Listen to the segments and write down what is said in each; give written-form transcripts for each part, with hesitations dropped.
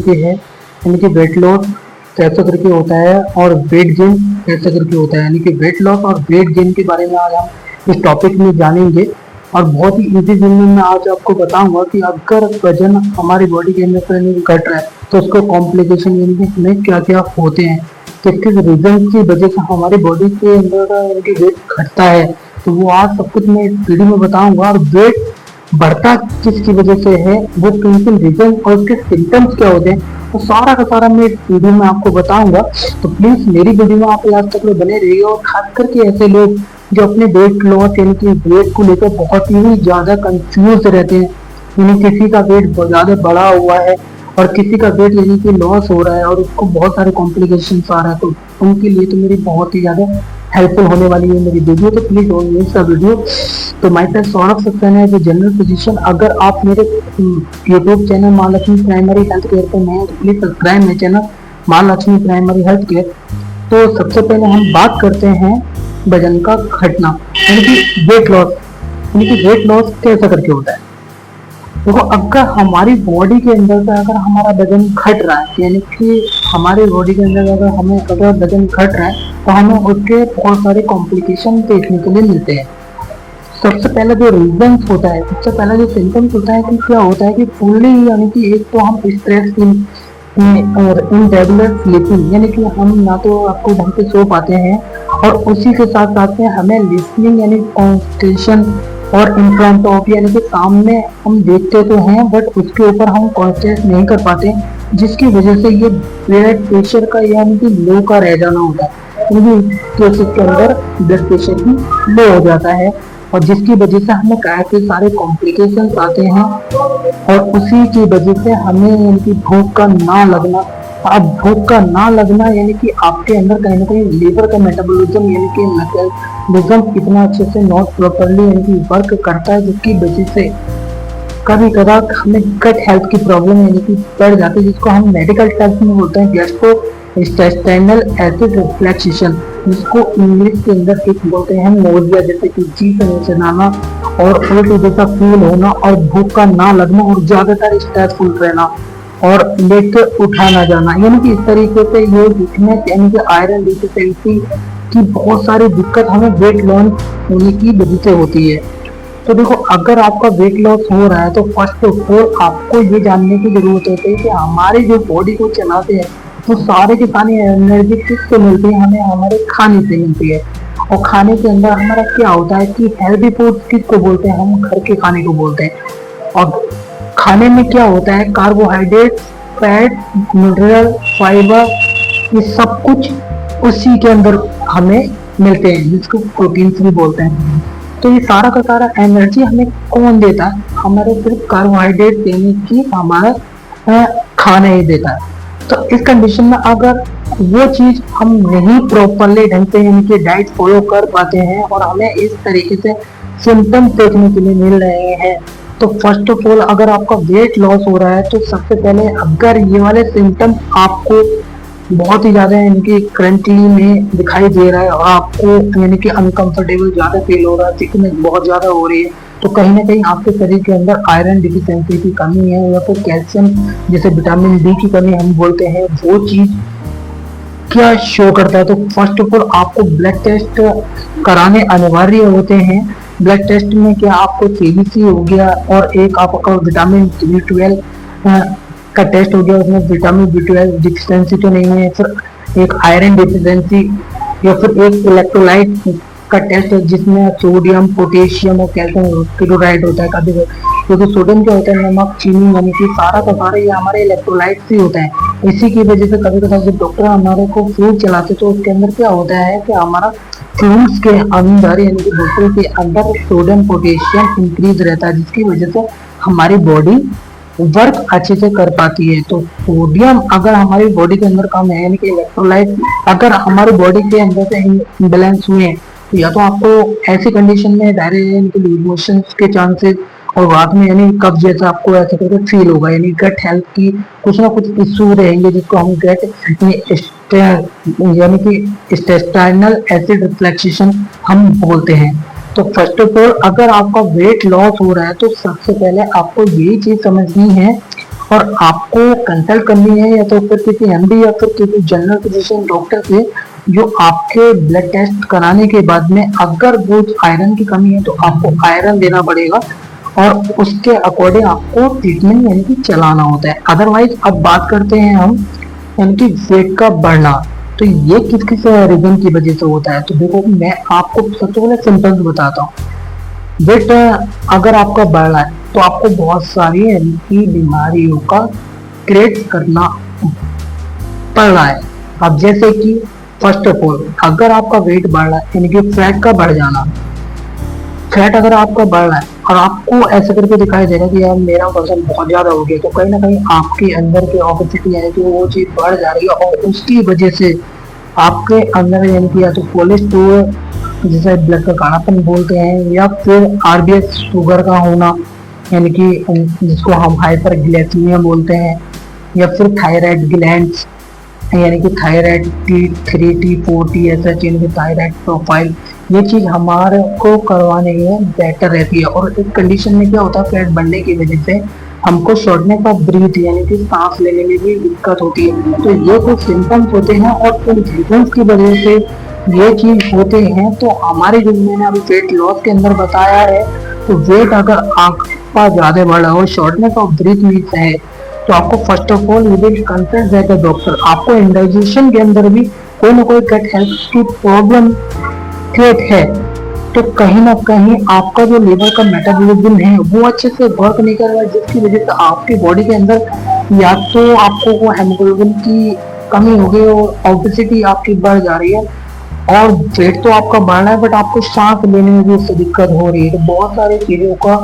चुके हैं, यानी कि वेट लॉस कैसे करके होता है और वेट गेन कैसे करके होता है। यानी कि वेट लॉस और वेट गेन के बारे में आज हम इस टॉपिक में जानेंगे और बहुत ही इजी वे में मैं आज आपको बताऊंगा कि अगर वजन हमारी बॉडी के अंदर से नहीं घट रहा है तो उसको कॉम्प्लिकेशन यानी कि हमें क्या क्या होते हैं, किस किस रीजन की वजह से हमारी बॉडी के अंदर का यानी कि वेट घटता है। तो वो आज सब कुछ मैं इस वीडियो में बताऊंगा। और वेट बढ़ता किसकी वजह से है, वो किन किन रीजन और उसके सिम्टम्स क्या होते हैं, तो सारा का सारा मैं इस वीडियो में आपको बताऊंगा। तो प्लीज मेरी वीडियो में आप लास्ट तक बने रहिए। और खास करके ऐसे लोग जो अपने वेट लॉस यानी कि वेट को लेकर बहुत ही ज्यादा कंफ्यूज रहते हैं, यानी किसी का वेट ज्यादा बढ़ा हुआ है और किसी का वेट यानी कि लॉस हो रहा है और उसको बहुत सारे कॉम्प्लिकेशन आ रहा है, तो उनके लिए तो मेरी बहुत ही ज्यादा हेल्पफुल होने वाली है मेरी वीडियो। तो प्लीज इसका वीडियो। तो माय सेल्फ सौरभ सक्सेना है, जनरल फिजिशियन। अगर आप मेरे यूट्यूब चैनल माँ लक्ष्मी प्राइमरी हेल्थ केयर पर नए हैं तो प्लीज सब्सक्राइब मेरे चैनल माँ लक्ष्मी प्राइमरी हेल्थ केयर। तो सबसे पहले हम बात करते हैं वजन का घटना यानी कि वेट लॉस, यानी कि वेट लॉस कैसे करके होता है। देखो, अगर हमारी बॉडी के अंदर से अगर हमारा वजन घट रहा है, यानी कि हमारी बॉडी के अंदर अगर वजन घट रहा है तो हमें उसके बहुत सारे कॉम्प्लिकेशन देखने के लिए मिलते हैं। सबसे पहला जो रीजन होता है, सबसे पहला जो सिम्टम्स होता है कि क्या होता है कि फुल्ली यानी कि एक तो हम स्ट्रेस और इनरेगुलर स्लीपिंग, यानी कि हम ना तो आपको ढंग से सो पाते हैं और उसी के साथ साथ में हमें लिसनिंग यानी कॉन्सेंट्रेशन और इंफ्रंट यानी कि सामने हम देखते तो हैं बट उसके ऊपर हम कॉन्सेंट्रेट नहीं कर पाते, जिसकी वजह से ये ब्लड प्रेशर का यानी कि लो का रह जाना होता है। क्योंकि केसेस के अंदर ब्लड प्रेशर भी लो हो जाता है और जिसकी वजह से हमें काफी सारे कॉम्प्लिकेशंस आते हैं और उसी की वजह से हमें यानी कि भूख का ना लगना। अब भूख का ना लगना यानी कि आपके अंदर कहीं ना कहीं लीवर का मेटाबॉलिज्म यानी कि मेटाबॉलिज्म इतना अच्छे से नॉट प्रॉपरली यानी कि वर्क करता है, जिसकी वजह से कभी कभार हमें गट हेल्थ की प्रॉब्लम यानी कि बढ़ जाती है, जिसको हम मेडिकल टर्म्स में बोलते हैं गैस्ट्रोइंटेस्टाइनल एसिड रिफ्लक्सेशन, जिसको इंग्लिश के अंदर एक बोलते हैं नोजिया, जैसे कि जी से नीचे आना और उल्टी जैसा फील होना और भूख का ना लगना और ज्यादातर स्ट्रेसफुल रहना और लेट के उठा ना जाना, यानी कि इस तरीके से ये वीकनेस यानी कि आयरन डिफिशिएंसी की बहुत सारी दिक्कत हमें वेट लॉस होने की वजह से होती है। तो देखो, अगर आपका वेट लॉस हो रहा है तो फर्स्ट ऑफ ऑल आपको ये जानने की जरूरत होती है कि हमारी जो बॉडी को चलाते हैं तो सारे की सारी एनर्जी किससे मिलती है, हमें हमारे खाने से मिलती है। और खाने के अंदर हमारा क्या होता है कि हेल्दी फूड किसको बोलते हैं, हम घर के खाने को बोलते हैं। और खाने में क्या होता है, कार्बोहाइड्रेट, फैट, मिनरल, फाइबर, ये सब कुछ उसी के अंदर हमें मिलते हैं, जिसको प्रोटीन्स भी बोलते हैं। तो ये सारा का सारा एनर्जी हमें कौन देता है, हमारे सिर्फ कार्बोहाइड्रेट देने की हमारा खाना ही देता है। तो इस कंडीशन में अगर वो चीज हम नहीं प्रॉपरली ढंग से यानी कि डाइट फॉलो कर पाते हैं और हमें इस तरीके से सिम्टम्स देखने के लिए मिल रहे हैं, तो फर्स्ट ऑफ ऑल अगर आपका वेट लॉस हो रहा है तो सबसे पहले अगर ये वाले सिम्टम्स आपको बहुत ही ज्यादा यानी कि करंटली में दिखाई दे रहा है और आपको यानी कि अनकंफर्टेबल ज्यादा फील हो रहा है, सिकनेस बहुत ज्यादा हो रही है, तो कहीं ना कहीं आपके शरीर के अंदर आयरन डिफिशिएंसी की कमी है या फिर कैल्शियम जैसे विटामिन डी की कमी हम बोलते हैं, वो चीज क्या शो करता है। तो फर्स्ट ऑफ ऑल आपको ब्लड टेस्ट कराने अनिवार्य होते हैं। ब्लड टेस्ट में क्या आपको सीबीसी हो गया और एक आपका विटामिन B12 का टेस्ट हो गया, उसमें विटामिन B12 डिफिशिएंसी तो नहीं है, फिर एक आयरन डिफिशिएंसी या फिर एक इलेक्ट्रोलाइट का टेस्ट है जिसमें सोडियम, पोटेशियम और कैल्शियम क्लोराइड होता है। कभी क्योंकि सोडियम क्या होता है, नमक, चीनी, यानी कि सारा का सारा ये हमारे इलेक्ट्रोलाइट्स ही होता है। इसी की वजह से कभी कभी जब डॉक्टर हमारे को फ्लूइड चलाते तो उसके अंदर क्या होता है कि हमारा फ्लूइड्स के अंदर यानी कि बोतल के अंदर सोडियम, पोटेशियम इंक्रीज रहता है, जिसकी वजह से हमारी बॉडी वर्क अच्छे से कर पाती है। तो सोडियम अगर हमारी बॉडी के अंदर कम है यानी कि इलेक्ट्रोलाइट अगर हमारी बॉडी के अंदर से इम्बैलेंस हुए तो या तो आपको ऐसी कंडीशन में डायरिया यानी कि लूज मोशन के चांसेस और रात में यानी कब जैसा आपको ऐसा करके फील होगा, यानी गट हेल्थ की कुछ ना कुछ इश्यू रहेंगे, जिसको हम गट यानी कि इंटेस्टाइनल एसिड रिफ्लक्सेशन हम बोलते हैं। तो फर्स्ट ऑफ ऑल अगर आपका वेट लॉस हो रहा है तो सबसे पहले आपको यही चीज समझनी है, और आपको कंसल्ट करनी है या तो फिर किसी एमडी या फिर किसी जनरल फिजिशियन डॉक्टर से, जो आपके ब्लड टेस्ट कराने के बाद में अगर वो आयरन की कमी है तो आपको आयरन देना पड़ेगा और उसके अकॉर्डिंग आपको ट्रीटमेंट यानी कि चलाना होता है। अदरवाइज अब बात करते हैं हम यानी कि वेट का बढ़ना, तो ये किस किस रीजन की वजह से होता है। तो देखो मैं आपको सबसे पहले सिम्टम्स बताता हूँ। वेट अगर आपका बढ़ रहा है तो आपको बहुत सारी यानी कि बीमारियों का क्रिएट करना पड़ रहा है। अब जैसे कि फर्स्ट ऑफ ऑल अगर आपका वेट बढ़ रहा है यानी कि फैट का बढ़ जाना, फैट अगर आपका बढ़ रहा है और आपको ऐसे करके दिखाई देगा कि यार मेरा वजन बहुत ज्यादा हो गया, तो कहीं ना कहीं आपके अंदर की ओबेसिटी यानी कि वो चीज बढ़ जा रही है और उसकी वजह से आपके अंदर यानी कि या तो कोलेस्ट्रोल जिसे ब्लड का कालापन बोलते हैं या फिर आरबीएस शुगर का होना यानी कि जिसको हम हाइपर ग्लाइसीमिया बोलते हैं, या फिर थायराइड ग्लैंड्स यानी कि थायराइड T3 T4 TSH यानी कि थायराइड प्रोफाइल, ये चीज हमारे को करवाने में बेटर रहती है। और इस कंडीशन में क्या होता है, फैट बढ़ने की वजह से हमको शॉर्टनेस ऑफ ब्रीथ यानी कि सांस लेने में भी दिक्कत होती है। तो ये कुछ सिम्टम्स होते हैं और उन सिम्टम्स की वजह से ये चीज होते हैं। तो हमारे जो मैंने अभी वेट लॉस के अंदर बताया है, तो वेट अगर आपका ज्यादा बढ़ा और शॉर्टनेस ऑफ ब्रीथ मीन्स है तो आपको first of all you will consult that doctor. आपको इंडाइजेशन के अंदर भी कोई ना कोई गट हेल्थ की प्रॉब्लम क्रिएट है, तो कहीं ना कहीं आपका जो लीवर का मेटाबॉलिज्म है वो अच्छे से वर्क नहीं कर रहा है, जिसकी वजह से आपकी बॉडी के अंदर या तो आपको वो हेमोग्लोबिन की कमी हो गई और ओबेसिटी आपकी बढ़ जा रही है और वेट तो आपका बढ़ना है बट आपको सांस लेने में भी उससे दिक्कत हो रही है। तो बहुत सारी चीजों का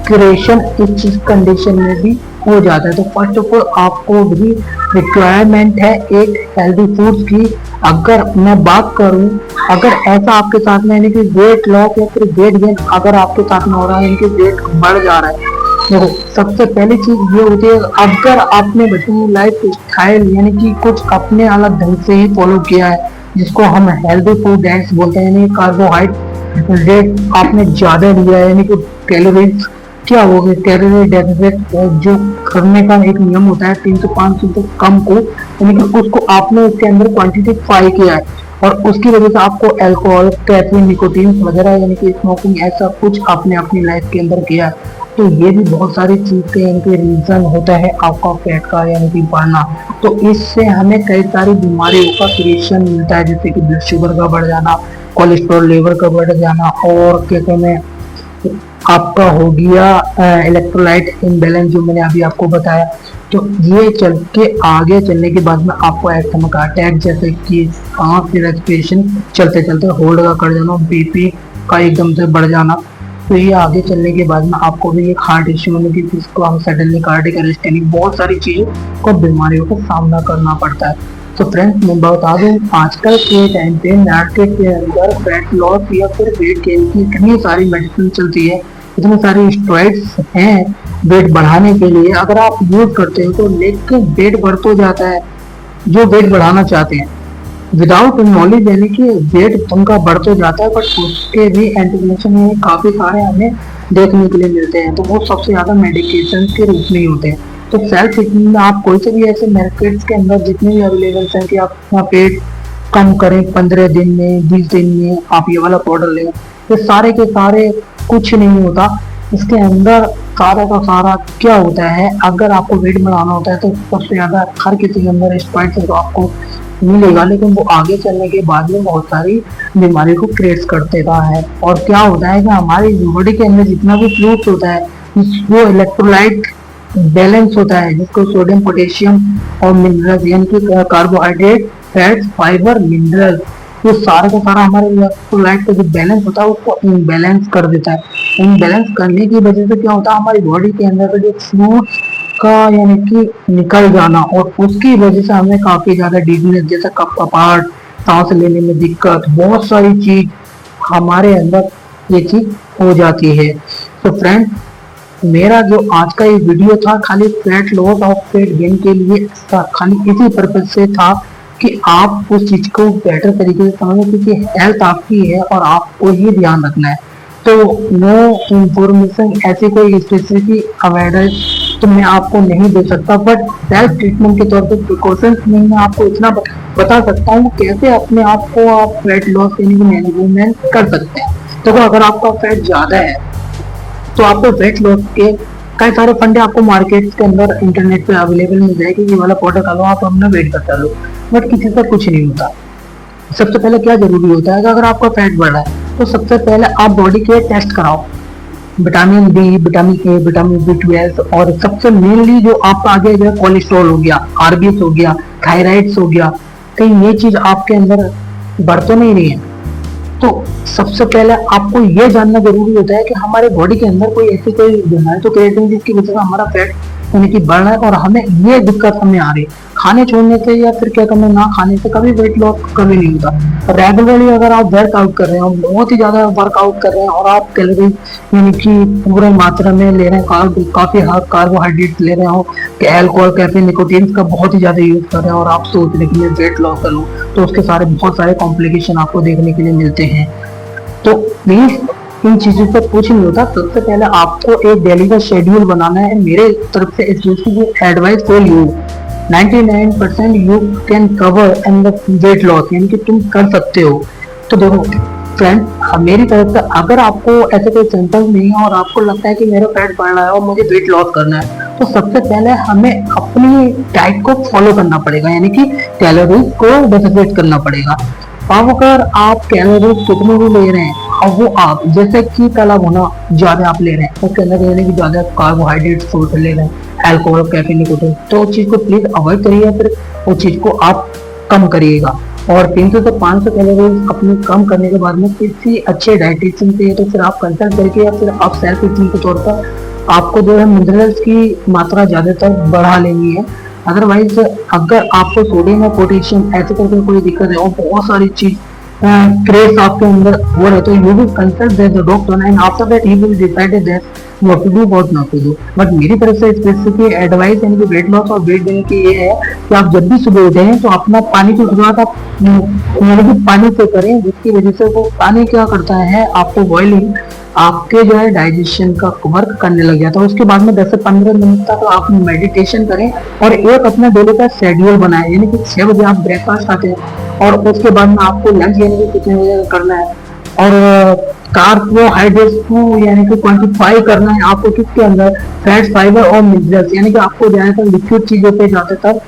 क्रिएशन इस कंडीशन में भी हो जाता है। तो फर्स्ट ऑफ ऑल आपको भी रिक्वायरमेंट है एक हेल्दी फूड्स की। अगर मैं बात करूं, अगर ऐसा आपके साथ में यानी कि वेट लॉस या फिर वेट गेन अगर आपके साथ में हो रहा है यानी कि वेट बढ़ जा रहा है, देखो सबसे पहली चीज ये होती है अगर आपने बचपन में लाइफ स्टाइल यानी कि कुछ अपने अलग ढंग से ही फॉलो किया है, जिसको हम हेल्दी फूड डाइट्स बोलते हैं, यानी कार्बोहाइड्रेट आपने ज्यादा लिया है यानी कि कैलोरीज क्या हो गए, कैलोरी डेफिसिट जो करने का एक नियम होता है 3 से 500 से कम को, यानी कि उसको आपने इसके अंदर क्वांटिटी फाई किया है और उसकी वजह से आपको अल्कोहल कैफीन निकोटीन वगैरह यानी कि स्मोकिंग ऐसा कुछ आपने अपनी लाइफ के अंदर किया है। तो ये भी बहुत सारी चीज के यानी कि रीजन होता है आपका फैट का यानी कि बढ़ना। तो इससे हमें कई सारी बीमारियों का क्रिएशन मिलता है, जैसे कि ब्लड शुगर का बढ़ जाना, कोलेस्ट्रॉल लेवल का बढ़ जाना और क्या कहते हैं आपका हो गया इलेक्ट्रोलाइट इम्बैलेंस जो मैंने अभी आपको बताया। तो ये चल के आगे चलने के बाद में आपको एस्थमा अटैक जैसे कि सांस की रेस्पिरेशन चलते चलते होल्ड का कर जाना, बीपी का एकदम से बढ़ जाना। तो ये आगे चलने के बाद में आपको भी एक हार्ट इश्यू होने की, जिसको हम सडनली कार्डियक अरेस्ट यानी बहुत सारी चीजों को बीमारियों का सामना करना पड़ता है। तो फ्रेंड्स मैं बता दूं आजकल के टाइम पे मार्केट के अंदर फैट लॉस या फिर वेट गेन की इतनी सारी मेडिसिन चलती है, इतने सारे स्टेरॉइड्स हैं वेट बढ़ाने के लिए, अगर आप यूज करते हो तो लेकिन वेट बढ़ तो जाता है जो वेट बढ़ाना चाहते हैं विदाउट नॉलेज, यानी कि वेट उनका बढ़ तो जाता है बट उसके भी एंटीक्लेशन में काफी सारे हमें देखने के लिए मिलते हैं। तो वो सबसे ज्यादा मेडिकेशन के रूप में ही होते हैं। तो सेल्फ ट्रीटमेंट में आप कोई से भी ऐसे मार्केट्स के अंदर जितने भी अवेलेबल हैं कि आप अपना पेट कम करें 15 दिन में 20 दिन में आप ये वाला पाउडर लें, ये सारे के सारे कुछ नहीं होता। इसके अंदर सारा का सारा क्या होता है, अगर आपको वेट बढ़ाना होता है तो सबसे ज्यादा हर किसी के अंदर स्टेरॉइड तो आपको मिलेगा, लेकिन वो आगे चलने के बाद में बहुत सारी बीमारी को क्रिएट कर देता है। और क्या होता है कि हमारी बॉडी के अंदर जितना भी फ्लूइड होता है वो इलेक्ट्रोलाइट बैलेंस होता है, जिसको सोडियम पोटेशियम और मिनरल्स यानी कि कार्बोहाइड्रेट फैट्स फाइबर मिनरल, ये सारा का सारा हमारे इलेक्ट्रोलाइट का जो बैलेंस होता है उसको इनबैलेंस कर देता है। इनबैलेंस करने की वजह से क्या होता है हमारी बॉडी के अंदर का जो फ्लूइड का यानी कि निकल जाना और उसकी वजह से हमें काफी ज्यादा डिजीज जैसे कपाट, सांस लेने में दिक्कत, बहुत सारी चीज हमारे अंदर ये चीज हो जाती है। तो फ्रेंड मेरा जो आज का ये वीडियो था खाली फैट लॉस और फैट गेन के लिए था, खाली इसी पर्पज से था कि आप उस चीज को बेटर तरीके से समझें, क्योंकि हेल्थ आपकी है और आपको ही ध्यान रखना है। तो नो इंफॉर्मेशन ऐसी कोई स्पेसिफिक अवेयरनेस तो मैं आपको नहीं दे सकता, बट सेल्फ ट्रीटमेंट के तौर पर प्रिकॉशंस में मैं आपको इतना बता सकता हूँ कैसे अपने आप को आप फैट लॉस यानी कि मैनेजमेंट कर सकते हैं। देखो, अगर आपका फैट ज्यादा है तो आपको वेट लॉस के कई सारे फंडे आपको मार्केट के अंदर इंटरनेट पे अवेलेबल मिल जाएगी, ये वाला प्रोडक्ट लो, आप अपना वेट करता लो, बट किसी से कुछ नहीं होता। सबसे पहले क्या जरूरी होता है कि अगर आपका फैट बढ़ रहा है तो सबसे पहले आप बॉडी के टेस्ट कराओ, vitamin D, vitamin A, vitamin B12, और सबसे मेनली जो आपका आगे जो कोलेस्ट्रॉल हो गया, आरबीएस हो गया, थायराइड्स हो गया, कहीं ये चीज आपके अंदर बढ़ तो नहीं है। तो सबसे पहले आपको ये जानना जरूरी होता है कि हमारे बॉडी के अंदर कोई ऐसी कोई बीमारी तो क्रिएट नहीं जिसकी वजह से हमारा फैट यानी कि बढ़ रहा है और हमें ये दिक्कत हमें आ रही है। खाने छोड़ने से या फिर क्या करना, ना खाने से कभी वेट लॉस कभी नहीं होता। रेगुलरली अगर आप वर्कआउट कर रहे हो, बहुत ही ज्यादा वर्कआउट कर रहे हैं और आप कैलोरी यानी कि पूरे मात्रा में ले रहे हैं, काफी कार्बोहाइड्रेट ले रहे हो, अल्कोहल, कैफीन, निकोटीन का बहुत ही ज्यादा यूज कर रहे हैं और आप सोच रहे कि वेट लॉस कर लूं, तो उसके बहुत सारे कॉम्प्लिकेशन आपको देखने के लिए मिलते हैं। तो प्लीज इन चीजों से कुछ नहीं होता। सबसे पहले आपको एक डेली का शेड्यूल बनाना है। मेरे तरफ से इस चीज की advice for you, 99% you can cover and weight loss, यानी कि तुम कर सकते हो। तो देखो फ्रेंड, मेरी तरफ से अगर आपको ऐसे कोई सिम्टम्स नहीं है और आपको लगता है कि मेरा फैट बढ़ रहा है और मुझे वेट लॉस करना है, तो सबसे पहले हमें अपनी डाइट को फॉलो करना पड़ेगा, यानी कि कैलोरीज को डेफिसिट करना पड़ेगा। अब अगर आप कैलोरीज कितने भी ले रहे हैं, अब वो आप जैसे कि तला भुना ज्यादा आप ले रहे हैं, उसके अंदर यानी कि ज्यादा कार्बोहाइड्रेट फूड ले रहे हैं, अल्कोहल, कैफीन, निकोटीन, तो उस चीज को प्लीज अवॉइड करिए, फिर उस चीज को आप कम करिएगा। और 300 से 500 कैलोरीज अपने कम करने के बाद में किसी अच्छे डाइटिशियन से तो फिर आप कंसल्ट करके या फिर आप सेल्फ ट्रीटमेंट के तौर पर आपको जो है मिनरल्स की मात्रा ज्यादातर बढ़ा लेनी है। अदरवाइज अगर आपको सोडियम या पोटेशियम ऐसे करके कोई दिक्कत है और बहुत सारी चीज क्रेज आपके अंदर हो रहे, तो you will consult the doctor and after that he will decide that what to do, what not to do. But मेरी तरफ से स्पेसिफिक एडवाइस यानी कि वेट लॉस और वेट गेन की ये है कि आप जब भी सुबह उठे हैं तो अपना पानी की शुरुआत आप यानी कि पानी से करें, जिसकी वजह से वो पानी क्या करता है, आपको बॉइलिंग आपके जो है डाइजेशन का वर्क करने लग जाता है। उसके बाद में 10 से 15 मिनट तक आप मेडिटेशन करें और एक अपना डेली का शेड्यूल बनाएं, यानी कि 6 बजे आप ब्रेकफास्ट खाते हैं और उसके बाद में आपको लंच यानी कि कितने बजे करना है, और कार्बोहाइड्रेट्स को यानी कि क्वांटिफाई करना है आपको किसके अंदर, फैट, फाइबर और मिनरल्स, यानी कि आपको ज्यादातर लिक्विड चीजों पे ज्यादातर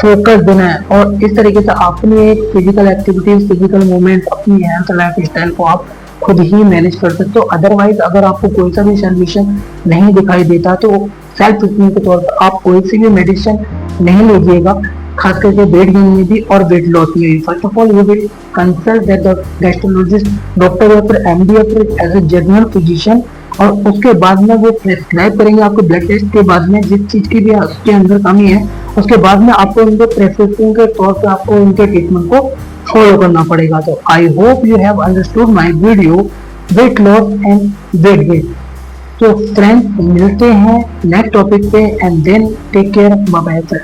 फोकस देना है। और इस तरीके से अपनी एक फिजिकल एक्टिविटीज, फिजिकल मूवमेंट, अपनी हेल्थ लाइफ स्टाइल को आप खुद ही मैनेज कर सकते हो। अदरवाइज अगर आपको कोई सा भी सोल्यूशन नहीं दिखाई देता तो सेल्फ ट्रीटमेंट के तौर पर आप कोई सी भी मेडिसिन नहीं लीजिएगा, खास करके वेट गेन में भी और वेट लॉस में भी। First of all you will consult the gastrologist doctor या फिर MD या फिर एज ए जनरल फिजिशियन, और उसके बाद में वो प्रेस्क्राइब करेंगे आपको ब्लड टेस्ट के बाद में जिस चीज की भी उसके अंदर कमी है, उसके बाद में आपको उनके प्रेस्क्रिप्शन के तौर पर आपको उनके ट्रीटमेंट को फॉलो करना पड़ेगा। तो I hope you have understood my video weight loss and weight gain. तो फ्रेंड्स, मिलते हैं नेक्स्ट टॉपिक पे and then take care, bye bye.